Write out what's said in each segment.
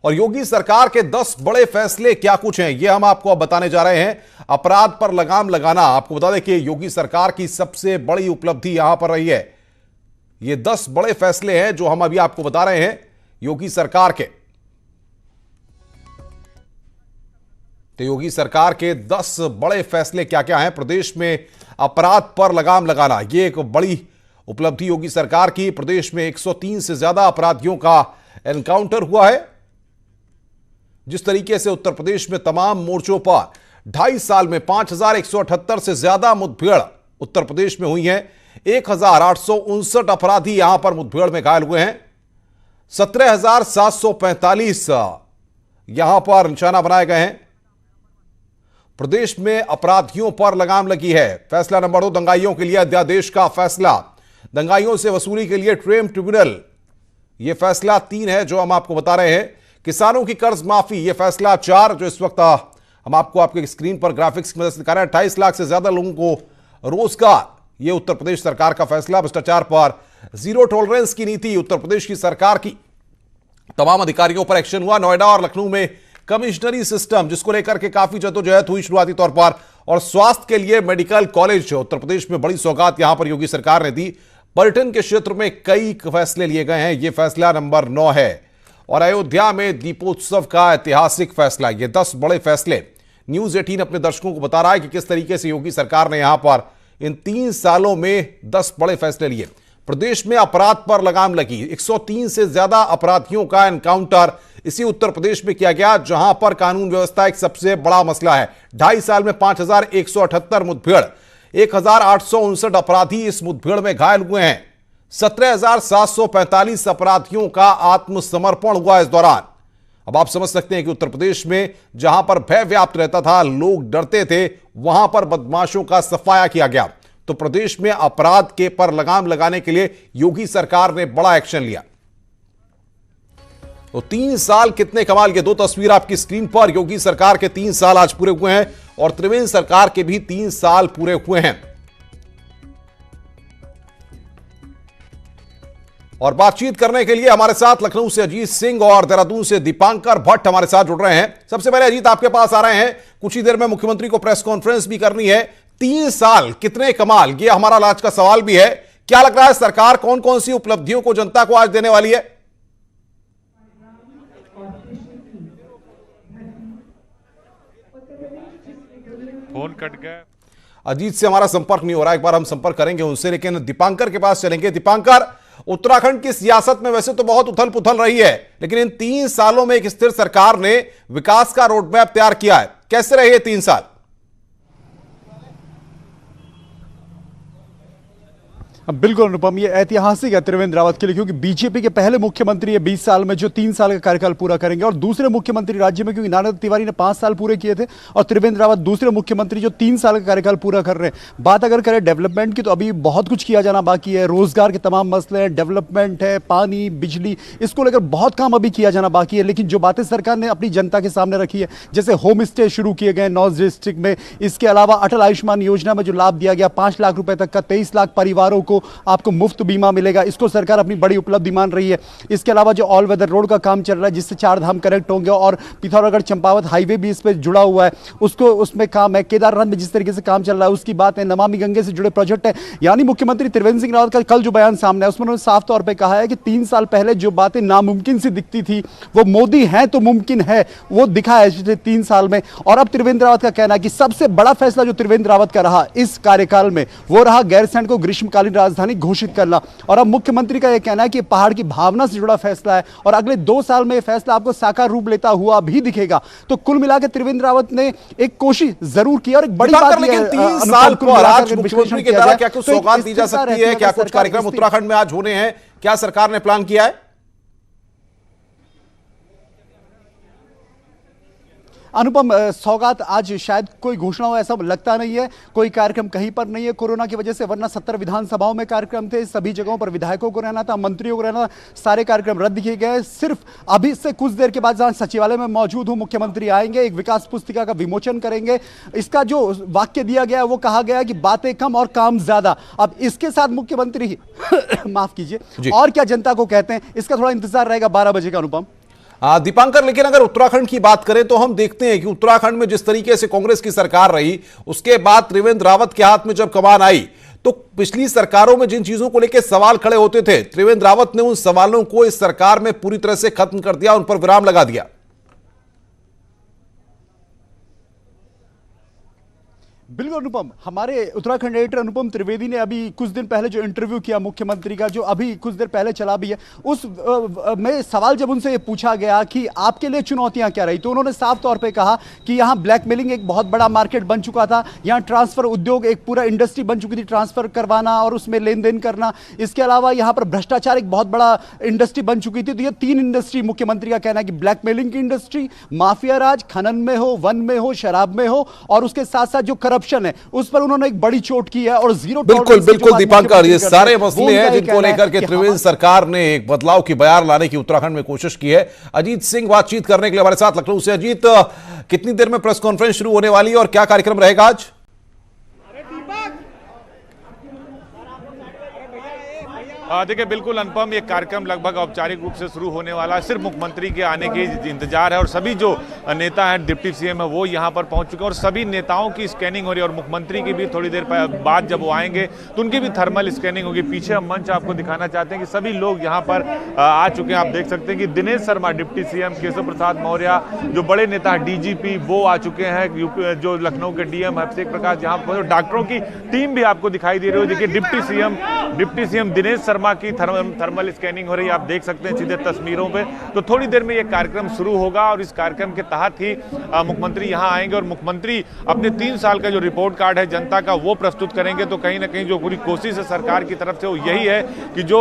और योगी सरकार के 10 बड़े फैसले क्या कुछ हैं, यह हम आपको अब बताने जा रहे हैं। अपराध पर लगाम लगाना, आपको बता दें कि योगी सरकार की सबसे बड़ी उपलब्धि यहां पर रही है। ये 10 बड़े फैसले हैं जो हम अभी आपको बता रहे हैं योगी सरकार के। तो योगी सरकार के 10 बड़े फैसले क्या क्या हैं। प्रदेश में अपराध पर लगाम लगाना, यह एक बड़ी उपलब्धि योगी सरकार की। प्रदेश में 103 से ज्यादा अपराधियों का एनकाउंटर हुआ है। जिस तरीके से उत्तर प्रदेश में तमाम मोर्चों पर 2.5 साल में 5,178 से ज्यादा मुठभेड़ उत्तर प्रदेश में हुई हैं। 1,859 अपराधी यहां पर मुठभेड़ में घायल हुए हैं। 17,745 यहां पर निशाना बनाए गए हैं। प्रदेश में अपराधियों पर लगाम लगी है। फैसला नंबर 2, दंगाइयों के लिए अध्यादेश का फैसला। दंगाइयों से वसूली के लिए ट्रेम ट्रिब्यूनल, यह फैसला 3 है जो हम आपको बता रहे हैं। किसानों की कर्ज माफी, यह फैसला 4 जो इस वक्त हम आपको आपके स्क्रीन पर ग्राफिक्स की मदद से दिखा रहे हैं। 28 लाख से ज्यादा लोगों को रोजगार, यह उत्तर प्रदेश सरकार का फैसला। भ्रष्टाचार पर जीरो टॉलरेंस की नीति, उत्तर प्रदेश की सरकार की। तमाम अधिकारियों पर एक्शन हुआ। नोएडा और लखनऊ में कमिश्नरी सिस्टम, जिसको लेकर के काफी जद्दोजहद हुई शुरुआती तौर पर। और स्वास्थ्य के लिए मेडिकल कॉलेज, उत्तर प्रदेश में बड़ी सौगात यहां पर योगी सरकार ने दी। पर्यटन के क्षेत्र में कई फैसले लिए गए हैं, यह फैसला नंबर 9 है। और अयोध्या में दीपोत्सव का ऐतिहासिक फैसला, यह 10 बड़े फैसले। न्यूज 18 अपने दर्शकों को बता रहा है कि किस तरीके से योगी सरकार ने यहां पर इन 3 सालों में 10 बड़े फैसले लिए। प्रदेश में अपराध पर लगाम लगी। 103 से ज्यादा अपराधियों का एनकाउंटर इसी उत्तर प्रदेश में किया गया, जहां पर कानून व्यवस्था एक सबसे बड़ा मसला है। 2.5 साल में 5,178 मुठभेड़, 1,859 अपराधी इस मुठभेड़ में घायल हुए हैं। 17,745 अपराधियों का आत्मसमर्पण हुआ इस दौरान। अब आप समझ सकते हैं कि उत्तर प्रदेश में जहां पर भय व्याप्त रहता था, लोग डरते थे, वहां पर बदमाशों का सफाया किया गया। तो प्रदेश में अपराध के पर लगाम लगाने के लिए योगी सरकार ने बड़ा एक्शन लिया। तो 3 साल कितने कमाल के, 2 तस्वीर आपकी स्क्रीन पर। योगी सरकार के 3 साल आज पूरे हुए हैं और त्रिवेंद्र सरकार के भी 3 साल पूरे हुए हैं। और बातचीत करने के लिए हमारे साथ लखनऊ से अजीत सिंह और देहरादून से दीपांकर भट्ट हमारे साथ जुड़ रहे हैं। सबसे पहले अजीत, आपके पास आ रहे हैं। कुछ ही देर में मुख्यमंत्री को प्रेस कॉन्फ्रेंस भी करनी है। 3 साल कितने कमाल, ये हमारा आज का सवाल भी है। क्या लग रहा है सरकार कौन कौन सी उपलब्धियों को जनता को आज देने वाली है? फोन कट गया। अजीत से हमारा संपर्क नहीं हो रहा, एक बार हम संपर्क करेंगे उनसे, लेकिन दीपांकर के पास चलेंगे। दीपांकर, उत्तराखंड की सियासत में वैसे तो बहुत उथल पुथल रही है, लेकिन इन 3 सालों में एक स्थिर सरकार ने विकास का रोडमैप तैयार किया है। कैसे रहे ये 3 साल? बिल्कुल अनुपम, ये ऐतिहासिक है त्रिवेंद्र रावत के लिए, क्योंकि बीजेपी के पहले मुख्यमंत्री है 20 साल में जो 3 साल का कार्यकाल पूरा करेंगे, और दूसरे मुख्यमंत्री राज्य में, क्योंकि नारायण तिवारी ने 5 साल पूरे किए थे, और त्रिवेंद्र रावत दूसरे मुख्यमंत्री जो 3 साल का कार्यकाल पूरा कर रहे हैं। बात अगर करें डेवलपमेंट की, तो अभी बहुत कुछ किया जाना बाकी है। रोजगार के तमाम मसले हैं, डेवलपमेंट है, पानी, बिजली, इसको लेकर बहुत काम अभी किया जाना बाकी है। लेकिन जो बातें सरकार ने अपनी जनता के सामने रखी है, जैसे होम स्टे शुरू किए गए 9 डिस्ट्रिक्ट में, इसके अलावा अटल आयुष्मान योजना में जो लाभ दिया गया 5 लाख रुपए तक का, 23 लाख परिवारों को आपको मुफ्त बीमा मिलेगा, इसको सरकार अपनी बड़ी उपलब्धि मान रही है। इसके अलावा जो ऑल वेदर रोड का काम चल रहा है, जिससे 4 धाम कनेक्ट होंगे, और पिथौरागढ़ चंपावत हाईवे भी इस पे जुड़ा हुआ है, उसको उसमें काम है। केदारनाथ में जिस तरीके से काम चल रहा है उसकी बात है। नमामि गंगे से जुड़े प्रोजेक्ट है। यानी मुख्यमंत्री त्रिवेंद्र सिंह रावत का कल जो बयान सामने है, उसमें उन्होंने साफ तौर पर कहा है कि 3 साल पहले जो बातें नामुमकिन सी दिखती थी, वो मोदी है तो मुमकिन है, वो दिखा है पिछले 3 साल में। और अब त्रिवेंद्र रावत का कहना है कि सबसे बड़ा फैसला जो त्रिवेंद्र रावत का रहा इस कार्यकाल में, वो रहा गैरसैंण को ग्रीष्मकालीन राजधानी घोषित करना। और अब मुख्यमंत्री का यह कहना है कि पहाड़ की भावना से जुड़ा फैसला है, और अगले 2 साल में यह फैसला आपको साकार रूप लेता हुआ भी दिखेगा। तो कुल मिलाकर त्रिवेंद्र रावत ने एक कोशिश जरूर की, और एक बड़ी बात, लेकिन 3 साल पर आज मुख्यमंत्री के द्वारा क्या कुछ सौगात दी जा सकती है? क्या कुछ कार्यक्रम उत्तराखंड में आज होने हैं? क्या सरकार ने प्लान किया है? अनुपम, सौगात आज शायद कोई घोषणा हो ऐसा लगता नहीं है। कोई कार्यक्रम कहीं पर नहीं है कोरोना की वजह से, वरना 70 विधानसभाओं में कार्यक्रम थे, सभी जगहों पर विधायकों को रहना था, मंत्रियों को रहना था, सारे कार्यक्रम रद्द किए गए। सिर्फ अभी से कुछ देर के बाद जहां सचिवालय में मौजूद हूं, मुख्यमंत्री आएंगे, एक विकास पुस्तिका का विमोचन करेंगे। इसका जो वाक्य दिया गया वो कहा गया कि बातें कम और काम ज्यादा। अब इसके साथ मुख्यमंत्री माफ कीजिए और क्या जनता को कहते हैं, इसका थोड़ा इंतजार रहेगा 12 बजे का। अनुपम, दीपांकर, लेकिन अगर उत्तराखंड की बात करें तो हम देखते हैं कि उत्तराखंड में जिस तरीके से कांग्रेस की सरकार रही, उसके बाद त्रिवेंद्र रावत के हाथ में जब कमान आई तो पिछली सरकारों में जिन चीजों को लेकर सवाल खड़े होते थे, त्रिवेंद्र रावत ने उन सवालों को इस सरकार में पूरी तरह से खत्म कर दिया, उन पर विराम लगा दिया। बिल्कुल अनुपम, हमारे उत्तराखंड एडिटर अनुपम त्रिवेदी ने अभी कुछ दिन पहले जो इंटरव्यू किया मुख्यमंत्री का, जो अभी कुछ देर पहले चला भी है, उस में सवाल जब उनसे पूछा गया कि आपके लिए चुनौतियां क्या रही, तो उन्होंने साफ तौर पे कहा कि यहाँ ब्लैकमेलिंग एक बहुत बड़ा मार्केट बन चुका था, यहाँ ट्रांसफर उद्योग एक पूरा इंडस्ट्री बन चुकी थी, ट्रांसफर करवाना और उसमें लेन देन करना। इसके अलावा यहाँ पर भ्रष्टाचार एक बहुत बड़ा इंडस्ट्री बन चुकी थी। तो ये 3 इंडस्ट्री मुख्यमंत्री का कहना है कि ब्लैकमेलिंग की इंडस्ट्री, माफिया राज, खनन में हो, वन में हो, शराब में हो, और उसके साथ साथ जो करप्शन है उस पर उन्होंने एक बड़ी चोट की है। और जीरो बिल्कुल बिल्कुल दीपांकर, ये सारे मसले हैं जिनको लेकर के त्रिवेंद्र सरकार ने एक बदलाव की बयार लाने की उत्तराखंड में कोशिश की है। अजीत सिंह बातचीत करने के लिए हमारे साथ लखनऊ से। अजीत, कितनी देर में प्रेस कॉन्फ्रेंस शुरू होने वाली है और क्या कार्यक्रम रहेगा आज? देखिए बिल्कुल अनुपम, ये कार्यक्रम लगभग औपचारिक रूप से शुरू होने वाला है। सिर्फ मुख्यमंत्री के आने के इंतजार है और सभी जो नेता हैं, डिप्टी सीएम है, वो यहाँ पर पहुंच चुके हैं और सभी नेताओं की स्कैनिंग हो रही है। और मुख्यमंत्री की भी थोड़ी देर बाद जब वो आएंगे तो उनकी भी थर्मल स्कैनिंग होगी। पीछे हम मंच आपको दिखाना चाहते हैं कि सभी लोग यहाँ पर आ चुके हैं। आप देख सकते हैं कि दिनेश शर्मा, डिप्टी सीएम, केशव प्रसाद मौर्य, जो बड़े नेता हैं, डीजीपी, वो आ चुके हैं। जो लखनऊ के डीएम अभिषेक प्रकाश, यहाँ पर डॉक्टरों की टीम भी आपको दिखाई दे रही है। देखिए डिप्टी सीएम दिनेश शर्मा की थर्मल स्कैनिंग हो रही है, आप देख सकते हैं सीधे तस्वीरों पे। तो थोड़ी देर में ये कार्यक्रम शुरू होगा और इस कार्यक्रम के तहत ही मुख्यमंत्री यहां आएंगे और मुख्यमंत्री अपने 3 साल का जो रिपोर्ट कार्ड है जनता का, वो प्रस्तुत करेंगे। तो कहीं ना कहीं जो पूरी कोशिश है सरकार की तरफ से वो यही है कि जो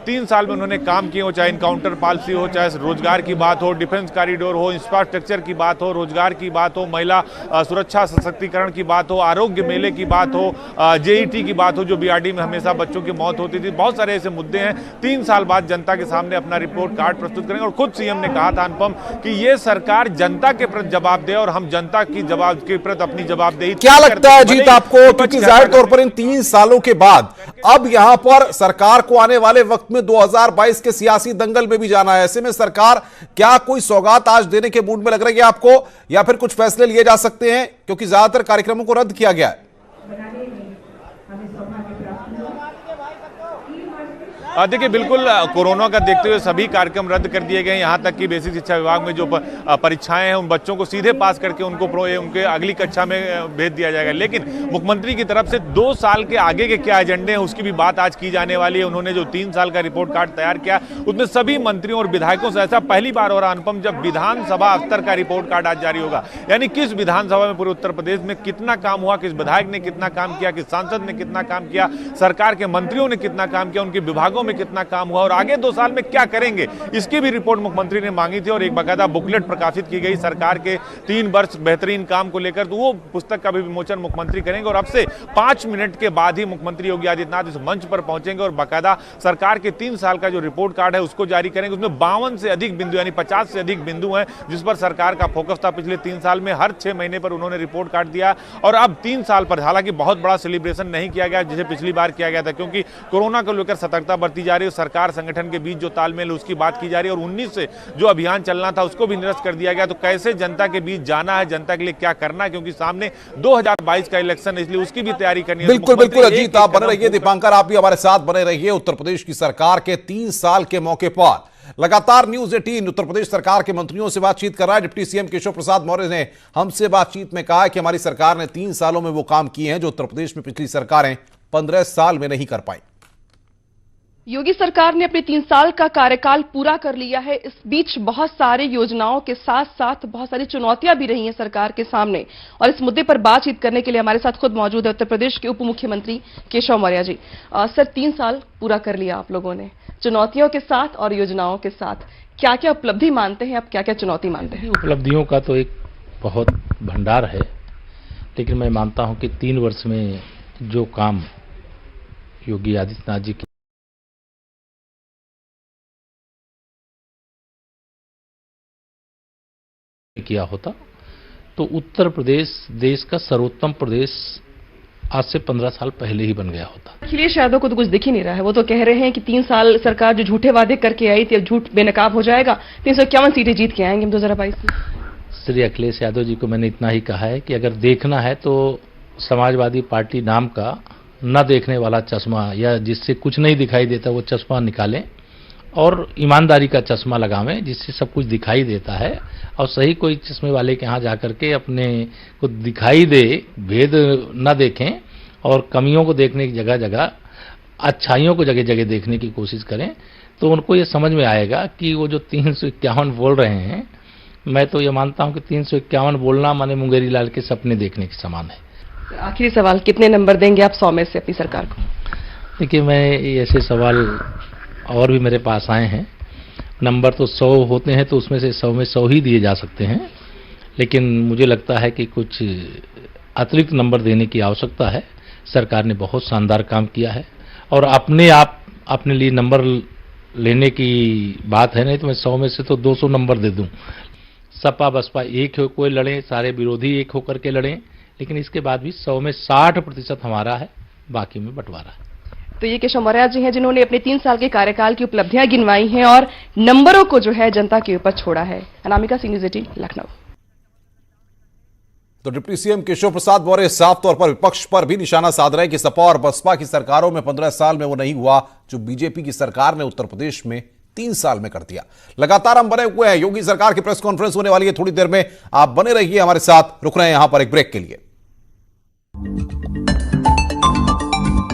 3 साल में उन्होंने काम किए हो, चाहे इनकाउंटर पॉलिसी हो, चाहे रोजगार की बात हो, डिफेंस कॉरिडोर हो, इंफ्रास्ट्रक्चर की बात हो, रोजगार की बात हो, महिला सुरक्षा सशक्तिकरण की बात हो, आरोग्य मेले की बात हो, जेईटी की बात हो, जो बीआरडी में हमेशा बच्चों की मौत होती थी, बहुत सारे ऐसे मुद्दे हैं। 3 साल बाद जनता के सामने अपना रिपोर्ट कार्ड प्रस्तुत करेंगे। और खुद सीएम ने कहा था अनुपम कि ये सरकार जनता के प्रति जवाब दे और हम जनता की जवाब के प्रति अपनी जवाबदेही। क्या लगता है जीत आपको, क्योंकि जाहिर तौर पर इन 3 सालों के बाद अब यहां पर सरकार को आने वाले वक्त में 2022 के सियासी दंगल में भी जाना है, ऐसे में सरकार क्या कोई सौगात आज देने के मूड में लग रही है आपको, या फिर कुछ फैसले लिए जा सकते हैं क्योंकि ज्यादातर कार्यक्रमों को रद्द किया गया है? देखिए बिल्कुल कोरोना का देखते हुए सभी कार्यक्रम रद्द कर दिए गए। यहाँ तक कि बेसिक शिक्षा विभाग में जो परीक्षाएं हैं, उन बच्चों को सीधे पास करके उनके अगली कक्षा में भेज दिया जाएगा। लेकिन मुख्यमंत्री की तरफ से 2 साल के आगे के क्या एजेंडे हैं उसकी भी बात आज की जाने वाली है। उन्होंने जो 3 साल का रिपोर्ट कार्ड तैयार किया, उसमें सभी मंत्रियों और विधायकों से ऐसा पहली बार हो रहा अनुपम, जब विधानसभा स्तर का रिपोर्ट कार्ड आज जारी होगा। यानी किस विधानसभा में पूरे उत्तर प्रदेश में कितना काम हुआ, किस विधायक ने कितना काम किया, किस सांसद ने कितना काम किया, सरकार के मंत्रियों ने कितना काम किया, उनके विभागों में कितना काम हुआ और आगे 2 साल में क्या करेंगे, इसकी भी रिपोर्ट मुख्यमंत्री ने मांगी थी। और एक बाकायदा बुकलेट प्रकाशित की गई सरकार के 3 वर्ष बेहतरीन काम को लेकर, तो वो पुस्तक का भी विमोचन मुख्यमंत्री करेंगे। और अब से 5 मिनट के बाद ही मुख्यमंत्री योगी आदित्यनाथ इस मंच पर पहुंचेंगे और बाकायदा सरकार के 3 साल का जो रिपोर्ट कार्ड है उसको जारी करेंगे। उसमें 52 से अधिक बिंदु, यानी 50 से अधिक बिंदु हैं जिस पर सरकार का फोकस था पिछले 3 साल में। हर 6 महीने पर उन्होंने रिपोर्ट कार्ड दिया और अब 3 साल पर, हालांकि बहुत बड़ा सेलिब्रेशन नहीं किया गया जिसे पिछली बार किया गया था, क्योंकि कोरोना को लेकर सतर्कता बरती जा रही है। सरकार संगठन के बीच जो तालमेल उसकी बात की जा रही है और 19 से जो अभियान चलना था उसको भी निरस्त कर दिया गया। तो कैसे जनता के बीच जाना है, जनता के लिए क्या करना है, क्योंकि सामने 2022 का इलेक्शन है, इसलिए उसकी भी तैयारी करनी है। बिल्कुल बिल्कुल अजीत, आप बने रहिए, दीपांकर आप भी हमारे साथ बने रहिए। उत्तर प्रदेश की सरकार के 3 साल के मौके पर लगातार न्यूज 18 उत्तर प्रदेश सरकार के मंत्रियों से बातचीत कर रहा है। डिप्टी सीएम केशव प्रसाद मौर्य ने हमसे बातचीत में कहा कि हमारी सरकार ने 3 सालों में वो काम किए हैं जो उत्तर प्रदेश में पिछली सरकारें 15 साल में नहीं कर पाई। योगी सरकार ने अपने 3 साल का कार्यकाल पूरा कर लिया है। इस बीच बहुत सारे योजनाओं के साथ साथ बहुत सारी चुनौतियां भी रही हैं सरकार के सामने, और इस मुद्दे पर बातचीत करने के लिए हमारे साथ खुद मौजूद है उत्तर प्रदेश के उप मुख्यमंत्री केशव मौर्य जी। सर, 3 साल पूरा कर लिया आप लोगों ने, चुनौतियों के साथ और योजनाओं के साथ, क्या क्या उपलब्धि मानते हैं, अब क्या क्या चुनौती मानते हैं? उपलब्धियों का तो एक बहुत भंडार है, लेकिन मैं मानता हूं कि 3 वर्ष में जो काम योगी आदित्यनाथ जी किया होता तो उत्तर प्रदेश देश का सर्वोत्तम प्रदेश आज से 15 साल पहले ही बन गया होता। अखिलेश यादव को तो कुछ दिख ही नहीं रहा है। वो तो कह रहे हैं कि 3 साल सरकार जो झूठे वादे करके आई थी अब झूठ बेनकाब हो जाएगा, 351 सीटें जीत के आएंगे हम 2022 में। श्री अखिलेश यादव जी को मैंने इतना ही कहा है कि अगर देखना है तो समाजवादी पार्टी नाम का न देखने वाला चश्मा या जिससे कुछ नहीं दिखाई देता वो चश्मा निकालें और ईमानदारी का चश्मा लगावें जिससे सब कुछ दिखाई देता है, और सही कोई चश्मे वाले के यहाँ जाकर के अपने को दिखाई दे, भेद न देखें और कमियों को देखने की जगह जगह अच्छाइयों को जगह जगह देखने की कोशिश करें, तो उनको ये समझ में आएगा कि वो जो 351 बोल रहे हैं, मैं तो ये मानता हूं कि 351 बोलना माने मुंगेरी लाल के सपने देखने के समान है। आखिरी सवाल, कितने नंबर देंगे आप 100 में से अपनी सरकार को? देखिए, मैं ऐसे सवाल और भी मेरे पास आए हैं। नंबर तो 100 होते हैं तो उसमें से 100 में 100 ही दिए जा सकते हैं, लेकिन मुझे लगता है कि कुछ अतिरिक्त नंबर देने की आवश्यकता है। सरकार ने बहुत शानदार काम किया है और अपने लिए नंबर लेने की बात है, नहीं तो मैं 100 में से तो 200 नंबर दे दूं। सपा बसपा एक हो कोई लड़े, सारे विरोधी एक होकर के लड़ें, लेकिन इसके बाद भी 100 में 60% हमारा है, बाकी में बंटवारा है। तो ये केशव मौर्य जी हैं जिन्होंने अपने 3 साल के कार्यकाल की उपलब्धियां गिनवाई हैं और नंबरों को जो है जनता के ऊपर छोड़ा है। अनामिका, सी न्यूज़ 18, लखनऊ। तो डिप्टी सीएम केशव प्रसाद मौर्य साफ तौर पर विपक्ष पर भी निशाना साध रहे हैं कि सपा और बसपा की सरकारों में 15 साल में वो नहीं हुआ जो बीजेपी की सरकार ने उत्तर प्रदेश में 3 साल में कर दिया। लगातार हम बने हुए हैं, योगी सरकार की प्रेस कॉन्फ्रेंस होने वाली है थोड़ी देर में, आप बने रहिए हमारे साथ। रुक रहे हैं यहां पर एक ब्रेक के लिए।